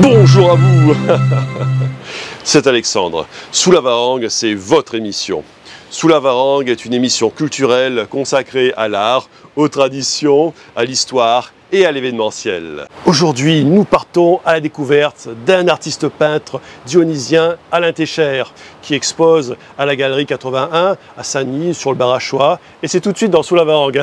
Bonjour à vous. C'est Alexandre. Sous la Varangue, c'est votre émission. Sous la Varangue est une émission culturelle consacrée à l'art, aux traditions, à l'histoire et à l'événementiel. Aujourd'hui, nous partons à la découverte d'un artiste peintre dionysien, Alain Técher, qui expose à la Galerie 81 à Sagny, sur le Barachois. Et c'est tout de suite dans Sous la Varangue.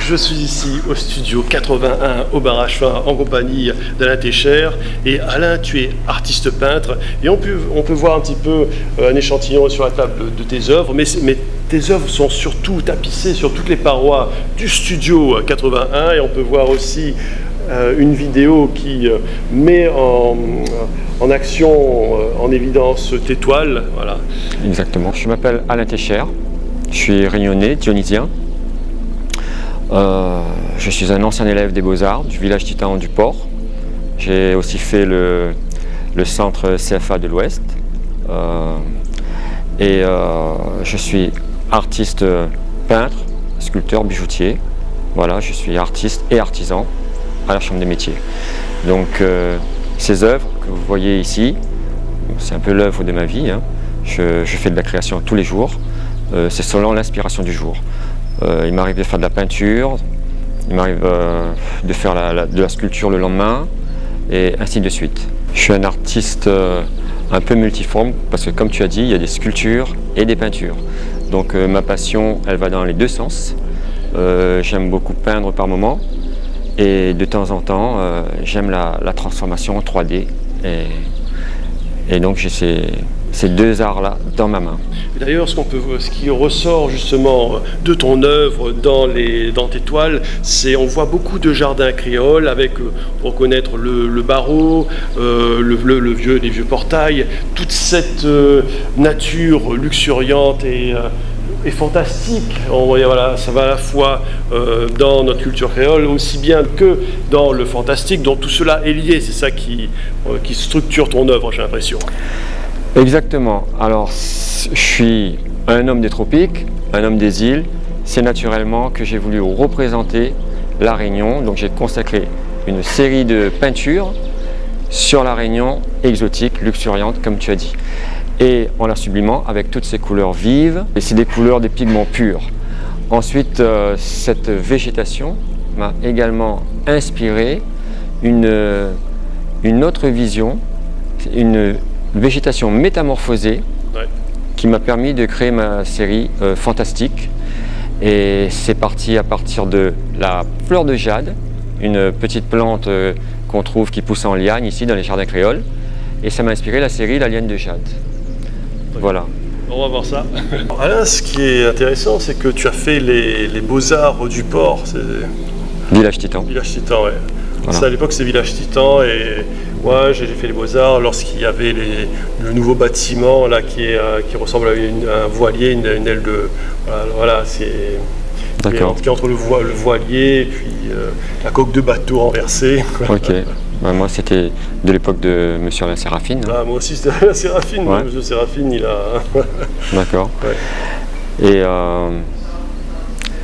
Je suis ici au studio 81 au Barachois en compagnie d'Alain Técher. Et Alain, tu es artiste peintre et on peut voir un petit peu un échantillon sur la table de tes œuvres, mais tes œuvres sont surtout tapissées sur toutes les parois du studio 81 et on peut voir aussi une vidéo qui met en action, en évidence tes toiles. Voilà. Exactement. Je m'appelle Alain Técher, je suis réunionnais, dionysien. Je suis un ancien élève des Beaux-Arts du village titan du Port. J'ai aussi fait le centre CFA de l'Ouest. Je suis artiste peintre, sculpteur, bijoutier. Voilà, je suis artiste et artisan à la Chambre des métiers. Donc ces œuvres que vous voyez ici, c'est un peu l'œuvre de ma vie, hein. Je fais de la création tous les jours. C'est selon l'inspiration du jour. Il m'arrive de faire de la peinture, il m'arrive de faire de la sculpture le lendemain, et ainsi de suite. Je suis un artiste un peu multiforme, parce que comme tu as dit, il y a des sculptures et des peintures. Donc ma passion, elle va dans les deux sens. J'aime beaucoup peindre par moment, et de temps en temps, j'aime la transformation en 3D. Et donc j'ai ces deux arts-là dans ma main. D'ailleurs, ce qui ressort justement de ton œuvre dans tes toiles, c'est on voit beaucoup de jardins créoles avec, pour reconnaître le barreau, les vieux portails, toute cette nature luxuriante et fantastique. Voilà, ça va à la fois dans notre culture créole aussi bien que dans le fantastique, donc tout cela est lié, c'est ça qui structure ton œuvre, j'ai l'impression. Exactement. Alors, je suis un homme des tropiques, un homme des îles. C'est naturellement que j'ai voulu représenter la Réunion. Donc, j'ai consacré une série de peintures sur la Réunion exotique, luxuriante, comme tu as dit. Et en la sublimant avec toutes ces couleurs vives. Et c'est des couleurs, des pigments purs. Ensuite, cette végétation m'a également inspiré une autre vision, une végétation métamorphosée, ouais, qui m'a permis de créer ma série fantastique. Et c'est parti à partir de la fleur de jade, une petite plante qu'on trouve qui pousse en liane ici dans les jardins créoles. Et ça m'a inspiré la série La Liane de Jade. Voilà. On va voir ça. Alain, ce qui est intéressant, c'est que tu as fait les Beaux-Arts du Port. Village Titan. Village Titan, ouais. Voilà. Ça, à l'époque, c'est Village Titan et moi, j'ai fait les Beaux-Arts lorsqu'il y avait le nouveau bâtiment là qui ressemble à un voilier, une aile de. Voilà, c'est. D'accord. Entre le voilier et puis la coque de bateau renversée. Ok. Moi, c'était de l'époque de Monsieur Alain Séraphine. Ah, moi aussi, c'était Alain Séraphine. Ouais. Monsieur Séraphine, il a. D'accord. Ouais. Et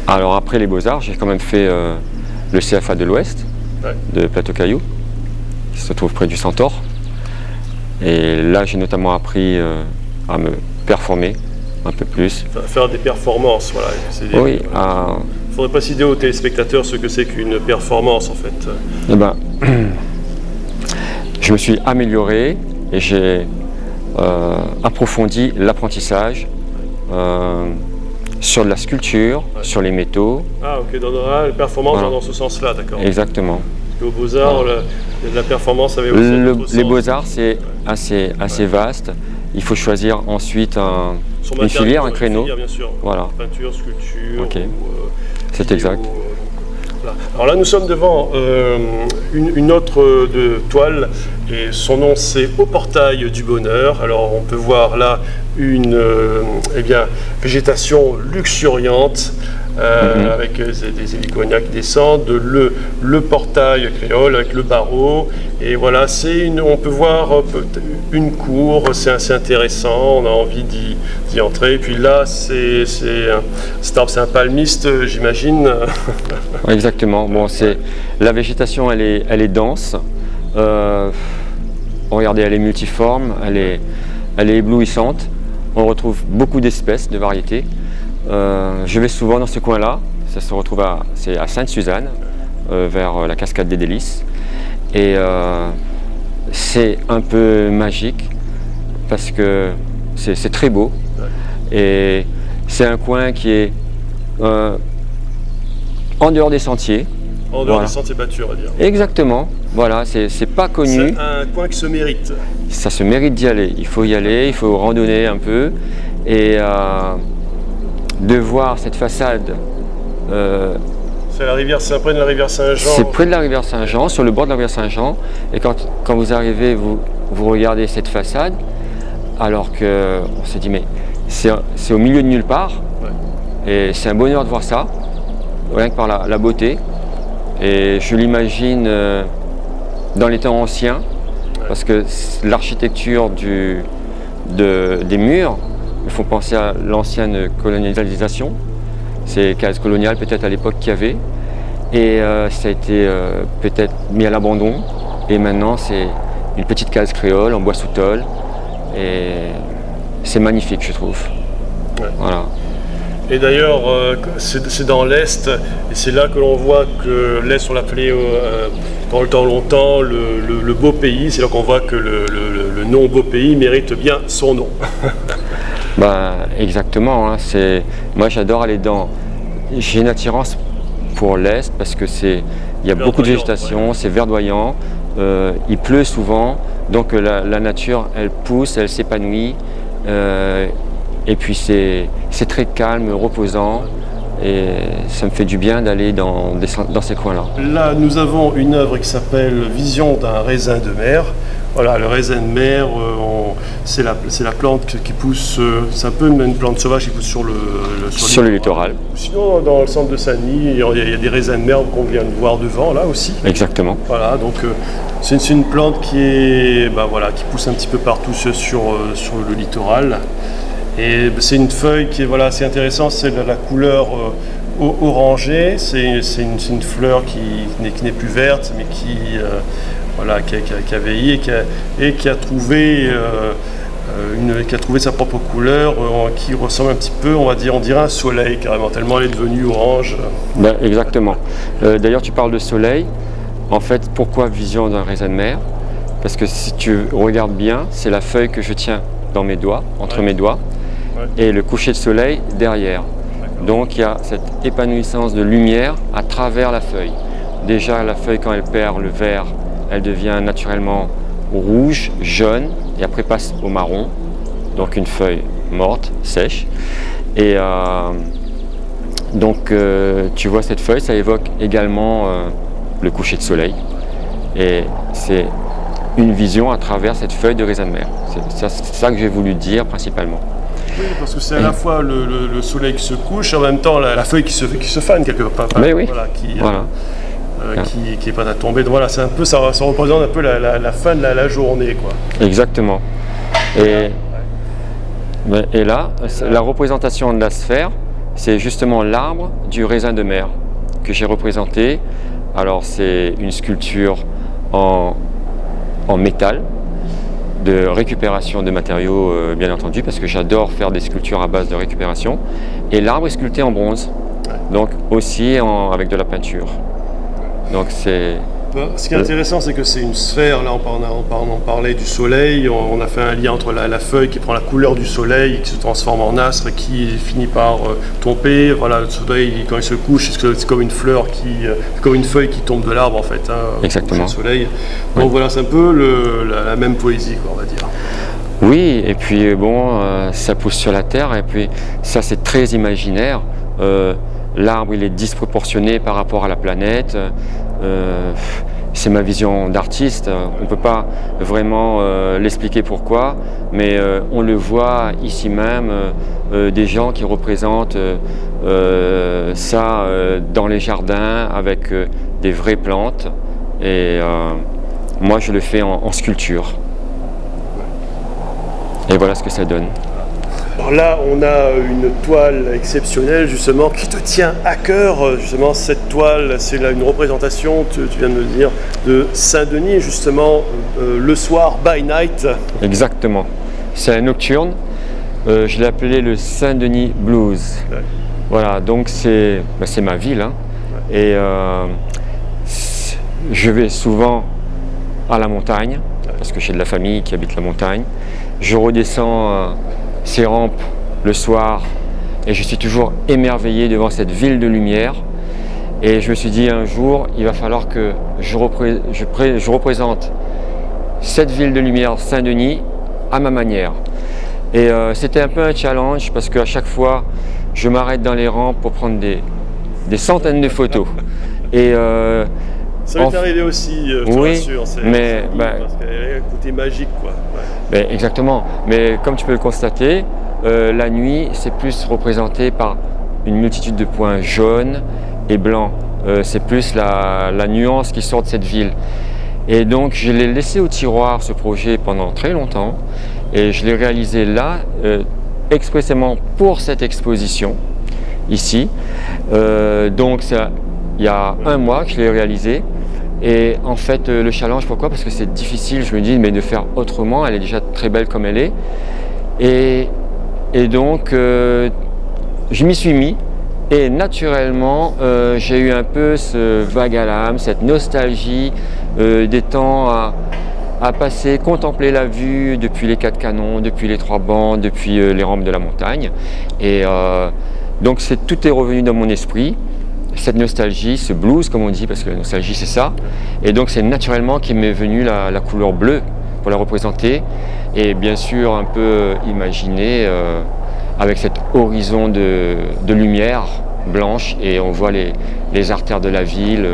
alors, après les Beaux-Arts, j'ai quand même fait le CFA de l'Ouest, ouais, de Plateau-Caillou, qui se trouve près du Centaure. Et là, j'ai notamment appris à me performer un peu plus. Faire des performances, voilà. Oui. Il ne faudrait préciser aux téléspectateurs ce que c'est qu'une performance, en fait. Eh ben, je me suis amélioré et j'ai approfondi l'apprentissage sur de la sculpture, sur les métaux. Ah, ok, la performance dans ce sens-là, d'accord. Exactement. Parce qu'au Beaux-Arts, la performance avait aussi un autre sens. Les Beaux-Arts, c'est assez vaste. Il faut choisir ensuite une filière, un créneau. Filière, bien sûr. Voilà. Peinture, sculpture. Okay. C'est exact. Voilà. Alors là, nous sommes devant une autre toile et son nom c'est Au portail du bonheur. Alors on peut voir là une végétation luxuriante avec des héliconias qui descendent, le portail créole avec le barreau. Et voilà, on peut voir une cour, c'est assez intéressant, on a envie d'y entrer. Et puis là, cet arbre, c'est un palmiste, j'imagine. Exactement. Bon, la végétation, elle est dense. Regardez, elle est multiforme, elle est éblouissante. On retrouve beaucoup d'espèces, de variétés. Je vais souvent dans ce coin-là. Ça se retrouve à Sainte-Suzanne, vers la cascade des Délices. Et c'est un peu magique parce que c'est très beau. Et c'est un coin qui est en dehors des sentiers. En dehors des sentiers battus, on va dire. Exactement. Voilà, c'est pas connu. C'est un coin qui se mérite. Ça se mérite d'y aller. Il faut y aller, il faut randonner un peu. Et de voir cette façade. C'est près de la rivière Saint-Jean. C'est près de la rivière Saint-Jean, sur le bord de la rivière Saint-Jean. Et quand vous arrivez, vous regardez cette façade, alors qu'on s'est dit, mais c'est au milieu de nulle part. Ouais. Et c'est un bonheur de voir ça, rien que par la beauté. Et je l'imagine dans les temps anciens, parce que l'architecture des murs me font penser à l'ancienne colonialisation. C'est cases coloniales peut-être à l'époque qu'il y avait. Et ça a été peut-être mis à l'abandon. Et maintenant c'est une petite case créole en bois sous tôle. Et c'est magnifique, je trouve. Ouais. Voilà. Et d'ailleurs, c'est dans l'Est, et c'est là que l'on voit que l'Est, on l'appelait dans le temps longtemps le beau pays. C'est là qu'on voit que le nom beau pays mérite bien son nom. Exactement. Hein, moi, j'adore aller j'ai une attirance pour l'Est parce que il y a beaucoup de végétation, c'est verdoyant, il pleut souvent, donc la nature, elle pousse, elle s'épanouit. Et puis c'est très calme, reposant, et ça me fait du bien d'aller dans ces coins-là. Là, nous avons une œuvre qui s'appelle Vision d'un raisin de mer. Voilà, le raisin de mer, c'est la plante qui pousse, c'est un peu une plante sauvage qui pousse sur le littoral. Sinon, dans le centre de Saint-Denis, il y a des raisins de mer qu'on vient de voir devant, là aussi. Exactement. Voilà, donc c'est une plante qui pousse un petit peu partout sur le littoral. Et c'est une feuille qui est assez intéressante, c'est la couleur orangée, c'est une fleur qui n'est plus verte, mais qui a vieilli et qui a trouvé sa propre couleur, qui ressemble un petit peu, on dirait un soleil carrément, tellement elle est devenue orange. Exactement. D'ailleurs, tu parles de soleil. En fait, pourquoi vision d'un raisin de mer? Parce que si tu regardes bien, c'est la feuille que je tiens dans mes doigts, entre mes doigts. Et le coucher de soleil derrière. Donc il y a cette épanouissance de lumière à travers la feuille. Déjà la feuille, quand elle perd le vert, elle devient naturellement rouge, jaune et après passe au marron. Donc une feuille morte, sèche. Et donc tu vois cette feuille, ça évoque également le coucher de soleil. Et c'est une vision à travers cette feuille de raisin de mer. C'est ça que j'ai voulu dire principalement. Oui, parce que c'est à la fois le soleil qui se couche, en même temps la feuille qui se fane quelque part. Mais oui. Qui est pas à tomber. Donc voilà, c'est un peu, ça représente un peu la fin de la journée, quoi. Exactement. Et là, la représentation de la sphère, c'est justement l'arbre du raisin de mer que j'ai représenté. Alors c'est une sculpture en métal. de récupération de matériaux, bien entendu, parce que j'adore faire des sculptures à base de récupération. Et l'arbre est sculpté en bronze, donc aussi avec de la peinture. Donc c'est... Ce qui est intéressant, c'est que c'est une sphère. Là, on parlait du soleil. On a fait un lien entre la feuille qui prend la couleur du soleil, qui se transforme en astre, qui finit par tomber. Voilà, le soleil, quand il se couche, c'est comme une fleur comme une feuille qui tombe de l'arbre, en fait. Hein, exactement. Le soleil. Donc oui. Voilà, c'est un peu la même poésie, quoi, on va dire. Oui, et puis bon, ça pousse sur la terre, et puis ça, c'est très imaginaire. L'arbre, il est disproportionné par rapport à la planète. C'est ma vision d'artiste, on ne peut pas vraiment l'expliquer pourquoi, mais on le voit ici même, des gens qui représentent ça dans les jardins avec des vraies plantes, et moi je le fais en sculpture. Et voilà ce que ça donne. Alors là, on a une toile exceptionnelle, justement, qui te tient à cœur. Justement, cette toile, c'est là une représentation, tu viens de me dire, de Saint-Denis, justement, le soir, by night. Exactement. C'est un nocturne. Je l'ai appelé le Saint-Denis Blues. Ouais. Voilà, donc c'est ma ville. Hein. Ouais. Et je vais souvent à la montagne, parce que j'ai de la famille qui habite la montagne. Je redescends ces rampes le soir et je suis toujours émerveillé devant cette ville de lumière, et je me suis dit un jour il va falloir que je représente cette ville de lumière, Saint-Denis, à ma manière. Et c'était un peu un challenge, parce qu'à chaque fois je m'arrête dans les rampes pour prendre des centaines de photos. Et ça m'est arrivé aussi, je te rassure, mais parce qu'il y a un côté magique, quoi. Ouais. Ben, exactement, mais comme tu peux le constater, la nuit c'est plus représenté par une multitude de points jaunes et blancs. C'est plus la nuance qui sort de cette ville. Et donc je l'ai laissé au tiroir, ce projet, pendant très longtemps, et je l'ai réalisé là, expressément pour cette exposition, ici. Donc il y a un mois que je l'ai réalisé. Et en fait, le challenge, pourquoi? Parce que c'est difficile, je me dis, mais de faire autrement. Elle est déjà très belle comme elle est. Et donc, je m'y suis mis. Et naturellement, j'ai eu un peu ce vague à l'âme, cette nostalgie des temps à passer, contempler la vue depuis les 4 canons, depuis les 3 bancs, depuis les rampes de la montagne. Et donc, tout est revenu dans mon esprit. Cette nostalgie, ce blues comme on dit, parce que la nostalgie c'est ça, et donc c'est naturellement qu'il m'est venu la couleur bleue pour la représenter, et bien sûr un peu imaginer avec cet horizon de lumière blanche, et on voit les artères de la ville,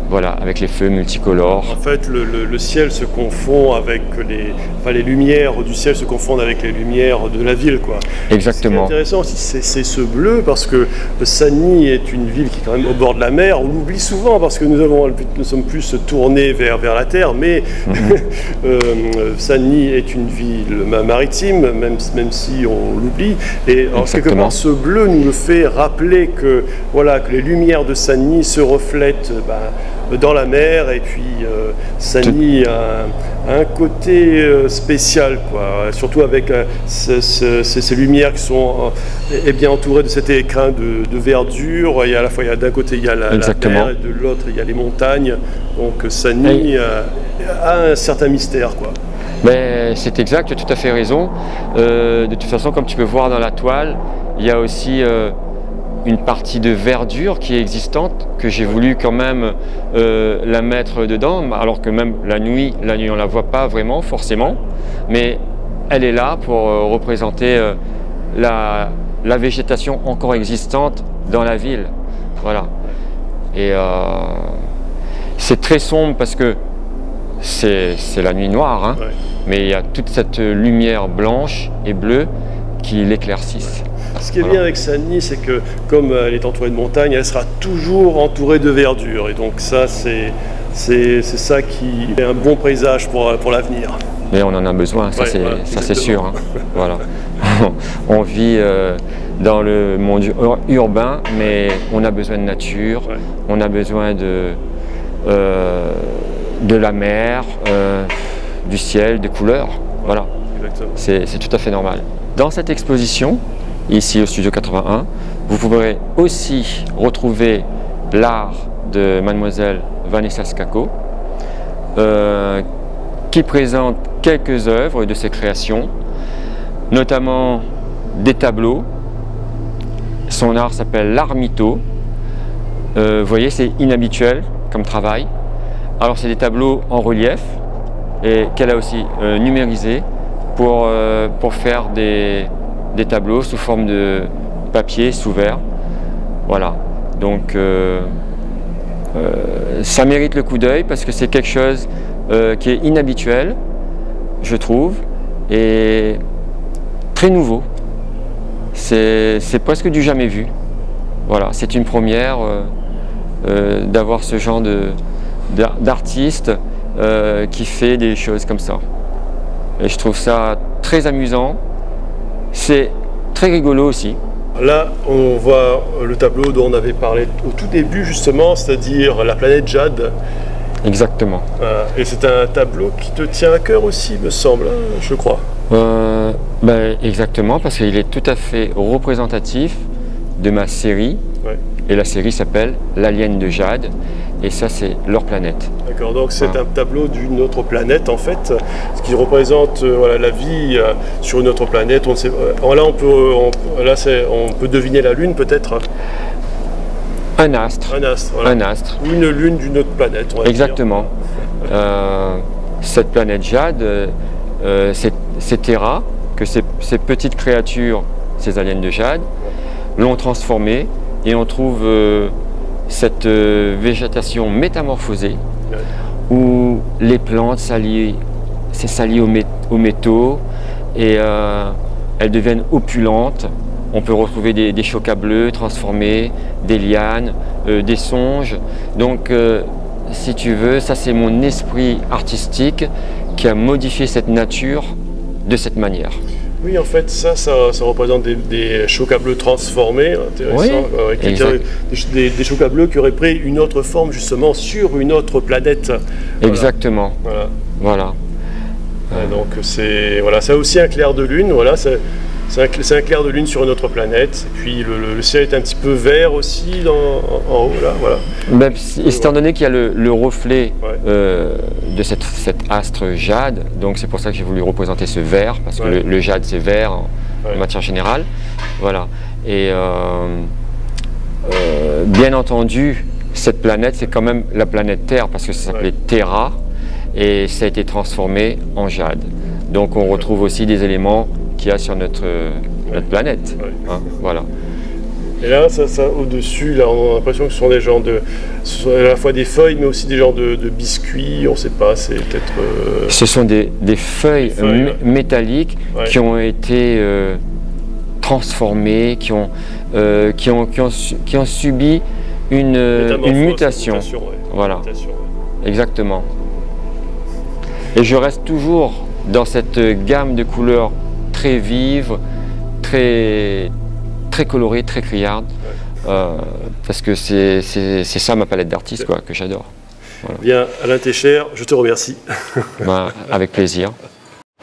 voilà, avec les feux multicolores. En fait, le ciel se confond avec les lumières du ciel se confondent avec les lumières de la ville, quoi. Exactement. Ce qui est intéressant aussi, c'est ce bleu, parce que Saint-Denis est une ville qui est quand même au bord de la mer. On l'oublie souvent parce que nous sommes plus tournés vers la terre, mais Saint-Denis est une ville maritime, même si on l'oublie. Et alors, quelque part, ce bleu nous le fait rappeler que les lumières de Saint-Denis se reflètent dans la mer, et puis Saint-Denis a un côté spécial, quoi. Surtout avec ces lumières qui sont bien entourées de cet écrin de verdure. Il y a à la fois, d'un côté il y a la mer, et de l'autre il y a les montagnes. Donc Saint-Denis a un certain mystère, quoi. C'est exact, tu as tout à fait raison. De toute façon, comme tu peux voir dans la toile, il y a aussi une partie de verdure qui est existante, que j'ai voulu quand même la mettre dedans, alors que même la nuit on la voit pas vraiment forcément, mais elle est là pour représenter la végétation encore existante dans la ville. Voilà. Et c'est très sombre parce que c'est la nuit noire, hein, mais il y a toute cette lumière blanche et bleue qui l'éclaircissent. Ce qui est bien avec Saint-Denis, c'est que comme elle est entourée de montagnes, elle sera toujours entourée de verdure. Et donc ça, c'est ça qui est un bon présage pour l'avenir. Mais on en a besoin, ça c'est sûr. Hein. Voilà. On vit dans le monde urbain, mais on a besoin de nature, on a besoin de la mer, du ciel, des couleurs. Voilà, c'est tout à fait normal. Dans cette exposition, ici au Studio 81, vous pourrez aussi retrouver l'art de mademoiselle Vanessa Scacco, qui présente quelques œuvres de ses créations, notamment des tableaux. Son art s'appelle l'art mytho. Vous voyez, c'est inhabituel comme travail. Alors c'est des tableaux en relief et qu'elle a aussi numérisé pour faire des tableaux sous forme de papier sous verre. Voilà, donc ça mérite le coup d'œil parce que c'est quelque chose qui est inhabituel, je trouve, et très nouveau. C'est presque du jamais vu. Voilà, c'est une première d'avoir ce genre d'artiste qui fait des choses comme ça. Et je trouve ça très amusant. C'est très rigolo aussi. Là, on voit le tableau dont on avait parlé au tout début, justement, c'est-à-dire la planète Jade. Exactement. Et c'est un tableau qui te tient à cœur aussi, me semble, je crois. Exactement, parce qu'il est tout à fait représentatif de ma série. Ouais. Et la série s'appelle L'Alien de Jade. Et ça, c'est leur planète. D'accord, donc c'est un tableau d'une autre planète, en fait, ce qui représente voilà, la vie sur une autre planète. On sait, là, on peut deviner la Lune, peut-être. Un astre. Un astre, voilà. Un astre. Ou une lune d'une autre planète, on va exactement. Cette planète Jade, c'est Terra, que ces petites créatures, ces aliens de Jade, l'ont transformée et on trouve cette végétation métamorphosée où les plantes s'allient aux métaux et elles deviennent opulentes. On peut retrouver des choca bleus transformés, des lianes, des songes. Donc, si tu veux, ça c'est mon esprit artistique qui a modifié cette nature de cette manière. Oui, en fait, ça représente des choca bleus transformés, intéressant. Oui, des choca bleus qui auraient pris une autre forme, justement, sur une autre planète. Exactement. Voilà. Voilà. Donc, c'est voilà, ça aussi un clair de lune. Voilà, c'est un clair de lune sur une autre planète. Et puis le ciel est un petit peu vert aussi en haut, là, voilà. Ben, étant donné qu'il y a le reflet de cet astre jade, donc c'est pour ça que j'ai voulu représenter ce vert, parce que le jade c'est vert en matière générale. Voilà. Et bien entendu, cette planète c'est quand même la planète Terre, parce que ça s'appelait Terra, et ça a été transformé en jade. Donc on retrouve aussi des éléments qu'il y a sur notre planète. Hein, voilà. Et là, ça au-dessus, là, on a l'impression que ce sont des genres ce sont à la fois des feuilles, mais aussi des genres de biscuits, on ne sait pas, c'est peut-être... Ce sont des feuilles métalliques qui ont été transformées, qui ont subi une mutation. Voilà, exactement. Et je reste toujours dans cette gamme de couleurs très vive, très colorée, très criarde, parce que c'est ça ma palette d'artistes que j'adore. Voilà. Bien, Alain Técher, je te remercie. Avec plaisir.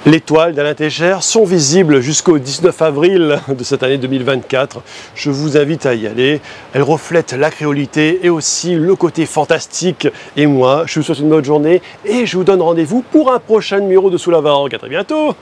Les toiles d'Alain Técher sont visibles jusqu'au 19 avril de cette année 2024. Je vous invite à y aller. Elles reflètent la créolité et aussi le côté fantastique. Et moi, je vous souhaite une bonne journée et je vous donne rendez-vous pour un prochain numéro de Sous la Varenne. À très bientôt.